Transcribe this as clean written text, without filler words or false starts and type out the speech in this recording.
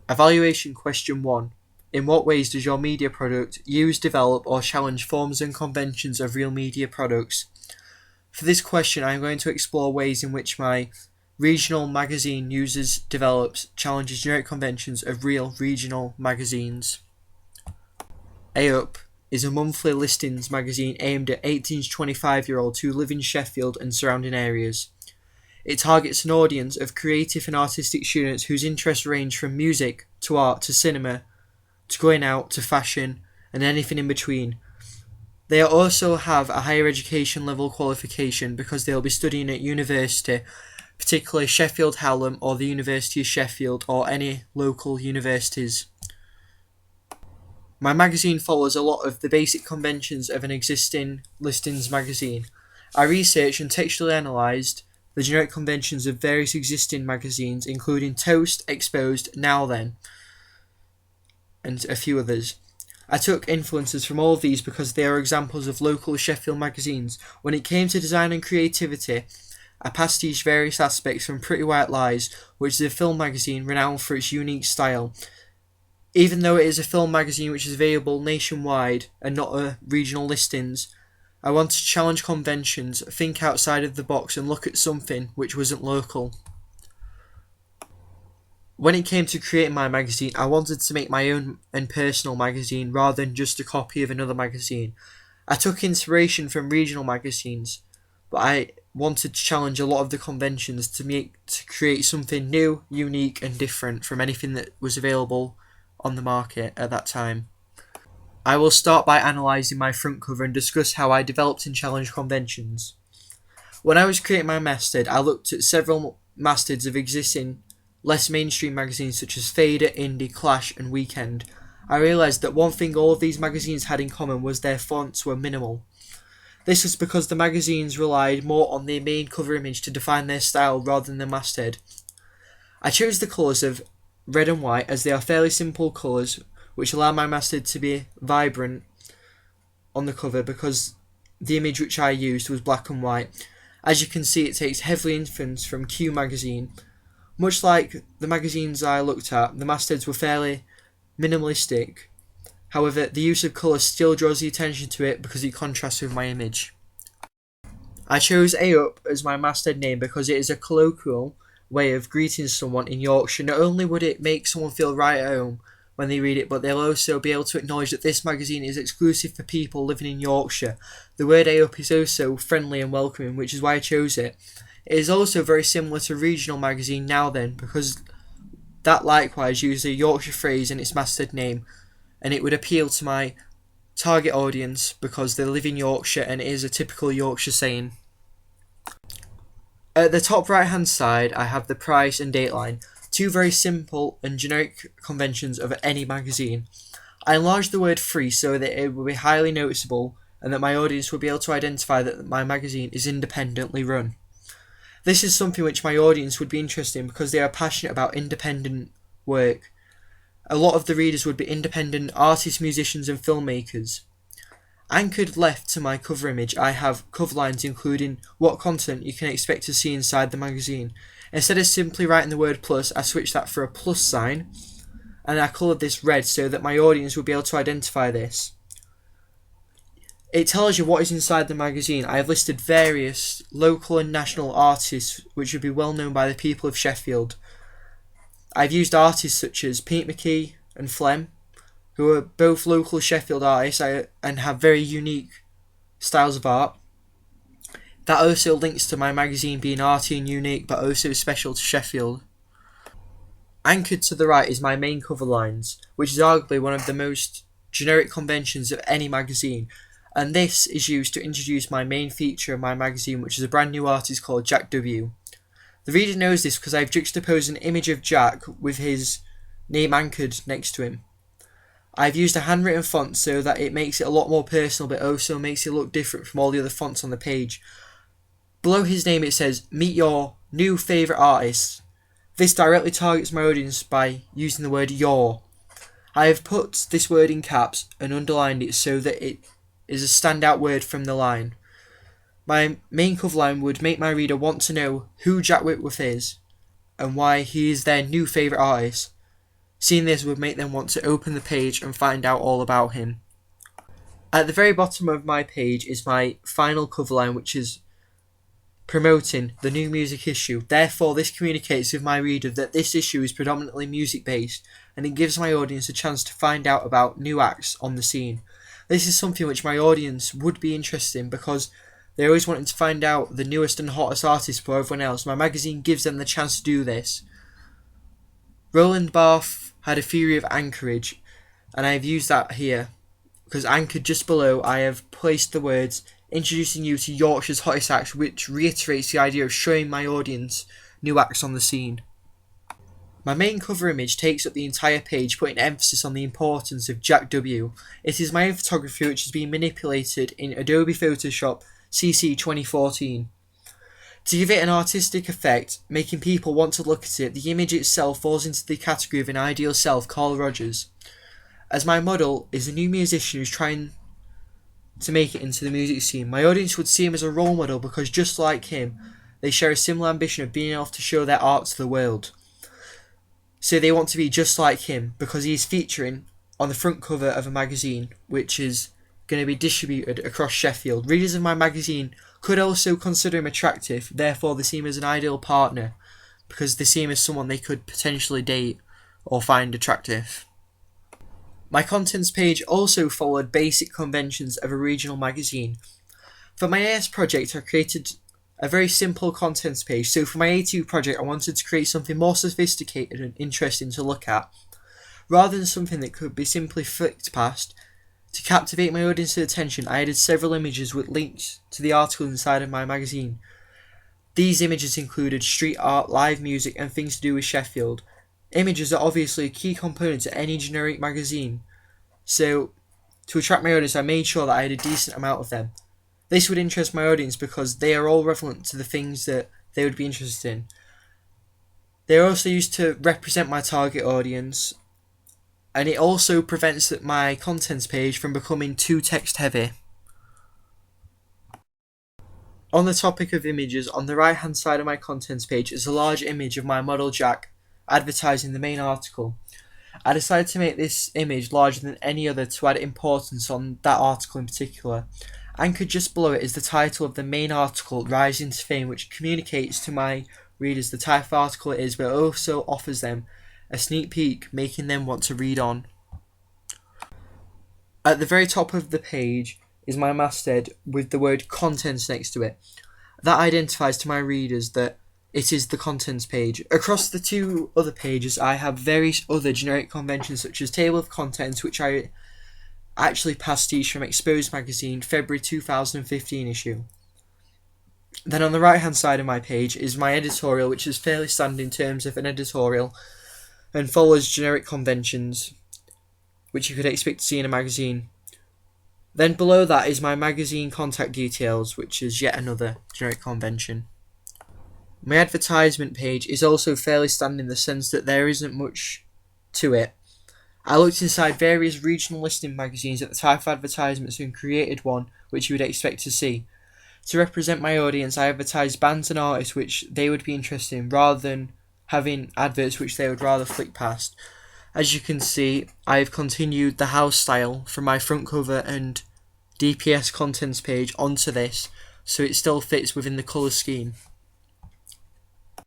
Evaluation question 1. In what ways does your media product use, develop, or challenge forms and conventions of real media products? For this question, I am going to explore ways in which my regional magazine uses, develops, challenges generic conventions of real regional magazines. AUP is a monthly listings magazine aimed at 18 to 25-year-olds who live in Sheffield and surrounding areas. It targets an audience of creative and artistic students whose interests range from music to art to cinema to going out to fashion and anything in between. They also have a higher education level qualification because they will be studying at university, particularly Sheffield Hallam or the University of Sheffield or any local universities. My magazine follows a lot of the basic conventions of an existing listings magazine. I researched and textually analysed the generic conventions of various existing magazines, including Toast, Exposed, Now Then, and a few others. I took influences from all of these because they are examples of local Sheffield magazines. When it came to design and creativity, I pastiched various aspects from Pretty White Lies, which is a film magazine renowned for its unique style. Even though it is a film magazine which is available nationwide and not a regional listings, I wanted to challenge conventions, think outside of the box and look at something which wasn't local. When it came to creating my magazine, I wanted to make my own and personal magazine rather than just a copy of another magazine. I took inspiration from regional magazines, but I wanted to challenge a lot of the conventions to create something new, unique and different from anything that was available on the market at that time. I will start by analysing my front cover and discuss how I developed and challenged conventions. When I was creating my masthead, I looked at several mastheads of existing less mainstream magazines such as Fader, Indie, Clash and Weekend. I realised that one thing all of these magazines had in common was their fonts were minimal. This was because the magazines relied more on their main cover image to define their style rather than the masthead. I chose the colours of red and white as they are fairly simple colours which allow my masthead to be vibrant on the cover because the image which I used was black and white. As you can see, it takes heavily influence from Q magazine. Much like the magazines I looked at, the mastheads were fairly minimalistic. However, the use of colour still draws the attention to it because it contrasts with my image. I chose AUP as my masthead name because it is a colloquial way of greeting someone in Yorkshire. Not only would it make someone feel right at home when they read it, but they'll also be able to acknowledge that this magazine is exclusive for people living in Yorkshire. The word AUP is also friendly and welcoming, which is why I chose it. It is also very similar to regional magazine Now Then, because that likewise uses a Yorkshire phrase in its masthead name, and it would appeal to my target audience because they live in Yorkshire and it is a typical Yorkshire saying. At the top right hand side I have the price and dateline, two very simple and generic conventions of any magazine. I enlarged the word free so that it would be highly noticeable and that my audience would be able to identify that my magazine is independently run. This is something which my audience would be interested in because they are passionate about independent work. A lot of the readers would be independent artists, musicians and filmmakers. Anchored left to my cover image, I have cover lines including what content you can expect to see inside the magazine. Instead of simply writing the word plus, I switched that for a plus sign, and I coloured this red so that my audience would be able to identify this. It tells you what is inside the magazine. I have listed various local and national artists which would be well known by the people of Sheffield. I've used artists such as Pete McKee and Flem, who are both local Sheffield artists and have very unique styles of art. That also links to my magazine being arty and unique, but also special to Sheffield. Anchored to the right is my main cover lines, which is arguably one of the most generic conventions of any magazine, and this is used to introduce my main feature of my magazine, which is a brand new artist called Jack W. The reader knows this because I've juxtaposed an image of Jack with his name anchored next to him. I've used a handwritten font so that it makes it a lot more personal, but also makes it look different from all the other fonts on the page. Below his name it says, "Meet your new favourite artist." This directly targets my audience by using the word your. I have put this word in caps and underlined it so that it is a standout word from the line. My main cover line would make my reader want to know who Jack Whitworth is and why he is their new favourite artist. Seeing this would make them want to open the page and find out all about him. At the very bottom of my page is my final cover line, which is promoting the new music issue. Therefore, this communicates with my reader that this issue is predominantly music based, and it gives my audience a chance to find out about new acts on the scene. This is something which my audience would be interested in because they're always wanting to find out the newest and hottest artists before everyone else. My magazine gives them the chance to do this. Roland Barthes had a theory of anchorage, and I have used that here. Because anchored just below, I have placed the words introducing you to Yorkshire's hottest acts, which reiterates the idea of showing my audience new acts on the scene. My main cover image takes up the entire page, putting emphasis on the importance of Jack W. It is my own photography which has been manipulated in Adobe Photoshop CC 2014. To give it an artistic effect, making people want to look at it, the image itself falls into the category of an ideal self, Carl Rogers. As my model is a new musician who's trying to make it into the music scene, my audience would see him as a role model because just like him, they share a similar ambition of being able to show their art to the world. So they want to be just like him because he is featuring on the front cover of a magazine which is going to be distributed across Sheffield. Readers of my magazine could also consider him attractive, therefore they see him as an ideal partner because they see him as someone they could potentially date or find attractive. My contents page also followed basic conventions of a regional magazine. For my AS project, I created a very simple contents page. So for my A2 project, I wanted to create something more sophisticated and interesting to look at. Rather than something that could be simply flicked past, to captivate my audience's attention, I added several images with links to the article inside of my magazine. These images included street art, live music, and things to do with Sheffield. Images are obviously a key component to any generic magazine, so to attract my audience I made sure that I had a decent amount of them. This would interest my audience because they are all relevant to the things that they would be interested in. They are also used to represent my target audience, and it also prevents my contents page from becoming too text heavy. On the topic of images, on the right hand side of my contents page is a large image of my model Jack advertising the main article. I decided to make this image larger than any other to add importance on that article in particular. Anchored just below it is the title of the main article, Rising to Fame, which communicates to my readers the type of article it is, but also offers them a sneak peek, making them want to read on. At the very top of the page is my masthead with the word contents next to it. That identifies to my readers that it is the contents page. Across the two other pages I have various other generic conventions such as table of contents, which I actually pastiche from Exposed magazine February 2015 issue. Then on the right hand side of my page is my editorial, which is fairly standard in terms of an editorial and follows generic conventions which you could expect to see in a magazine. Then below that is my magazine contact details, which is yet another generic convention. My advertisement page is also fairly standard in the sense that there isn't much to it. I looked inside various regional listing magazines at the type of advertisements and created one which you would expect to see. To represent my audience, I advertised bands and artists which they would be interested in rather than having adverts which they would rather flick past. As you can see, I have continued the house style from my front cover and DPS contents page onto this, so it still fits within the colour scheme.